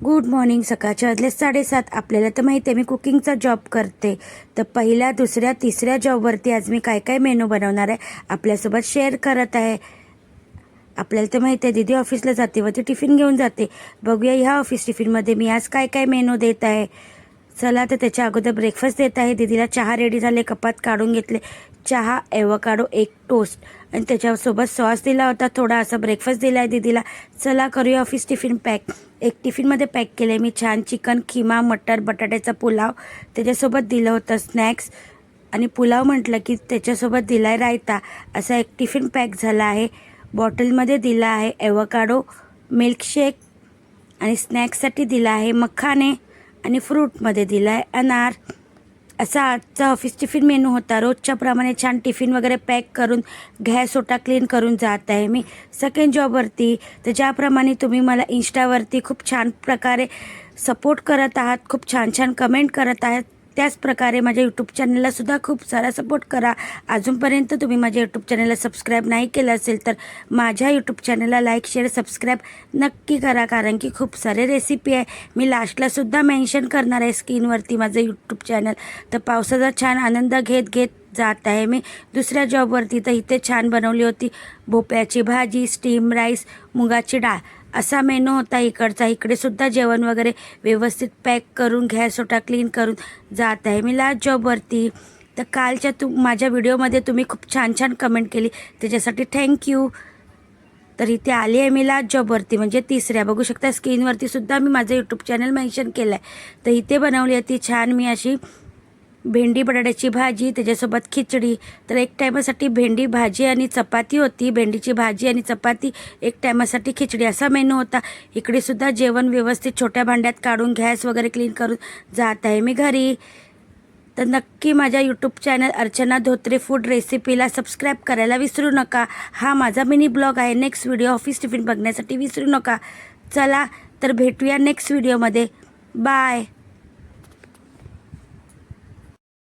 Good morning. सकाळच्या वाजले 7:30. आपल्याला तर माहिती आहे मी कुकिंगचा जॉब करते. तर पहिल्या, दुसऱ्या, तिसऱ्या जॉबवरती आज मी काय काय मेनू बनवणार आहे आपल्यासोबत शेअर करत आहे. आपल्याला तर माहिती आहे दीदी ऑफिसला जाते व ती टिफिन घेऊन जाते. बघूया ह्या ऑफिस टिफिनमध्ये मी आज काय काय मेनू देत आहे. चला तर त्याच्या अगोदर ब्रेकफास्ट देत आहे. दीदीला चहा रेडी झाले, कपात काढून घेतले. चहा, ॲवोकाडो, एक टोस्ट आणि त्याच्यासोबत सॉस दिला होता. थोडा असा ब्रेकफास्ट दिला आहे दीदीला. चला करूया ऑफिस टिफिन पॅक. एक टिफिनमध्ये पॅक केलं आहे मी छान चिकन, खिमा, मटर, बटाट्याचा पुलाव. त्याच्यासोबत दिलं होतं स्नॅक्स आणि पुलाव म्हटलं की त्याच्यासोबत दिला आहे रायता. असा एक टिफिन पॅक झाला आहे. बॉटलमध्ये दिला आहे ॲवोकाडो, मिल्कशेक आणि स्नॅक्ससाठी दिला आहे मखाने आणि फ्रूटमध्ये दिला आहे अनार. असा आजचा ऑफिस टिफिन मेनू होता. रोजच्या प्रमाणे छान टिफिन वगैरे पॅक करून गॅस ओटा क्लीन करून जात आहे मी सेकंड जॉबवरती. तर ज्याप्रमाणे तुम्ही मला इंस्टावरती खूप छान प्रकारे सपोर्ट करत आहात, खूप छान छान कमेंट करत आहात, त्याच प्रकारे माझ्या यूट्यूब चॅनललासुद्धा खूप सारा सपोर्ट करा. अजूनपर्यंत तुम्ही माझ्या यूट्यूब चॅनलला सबस्क्राईब नाही केलं असेल तर माझ्या यूट्यूब चॅनलला लाईक, शेअर, सबस्क्राईब नक्की करा. कारण की खूप सारे रेसिपी आहे. मी लास्टलासुद्धा मेन्शन करणार आहे स्क्रीनवरती माझं यूट्यूब चॅनल. तर पावसाचा छान आनंद घेत जात आहे मी दुसऱ्या जॉबवरती. तर इथे छान बनवली होती भोपळ्याची भाजी, स्टीम राईस, मुगाची डाळ असा मेनू होता इकडचा. इकडेसुद्धा जेवण वगैरे व्यवस्थित पॅक करून गॅस ओटा क्लीन करून जात आहे मी लास्ट जॉबवरती. तर कालच्या माझ्या व्हिडिओमध्ये तुम्ही खूप छान छान कमेंट केली, त्याच्यासाठी थँक्यू. तर इथे आली आहे मी लास्ट जॉबवरती म्हणजे तिसऱ्या. बघू शकता स्क्रीनवरती सुद्धा मी माझं यूट्यूब चॅनल मेन्शन केलं आहे. तर इथे बनवली होती छान मी अशी भेंडी बटाट्याची भाजी, त्याच्यासोबत खिचडी. तर एक टायमासाठी भेंडी भाजी आणि चपाती होती. भेंडीची भाजी आणि चपाती, एक टायमासाठी खिचडी असा मेनू होता. इकडेसुद्धा जेवण व्यवस्थित छोट्या भांड्यात काढून गॅस वगैरे क्लीन करून जात आहे मी घरी. तर नक्की माझ्या YouTube channel Archana Dhotre food रेसिपीला सबस्क्राईब करायला विसरू नका. हा माझा मिनी ब्लॉग आहे. नेक्स्ट व्हिडिओ ऑफिस टिफिन बघण्यासाठी विसरू नका. चला तर भेटूया नेक्स्ट व्हिडिओमध्ये. बाय.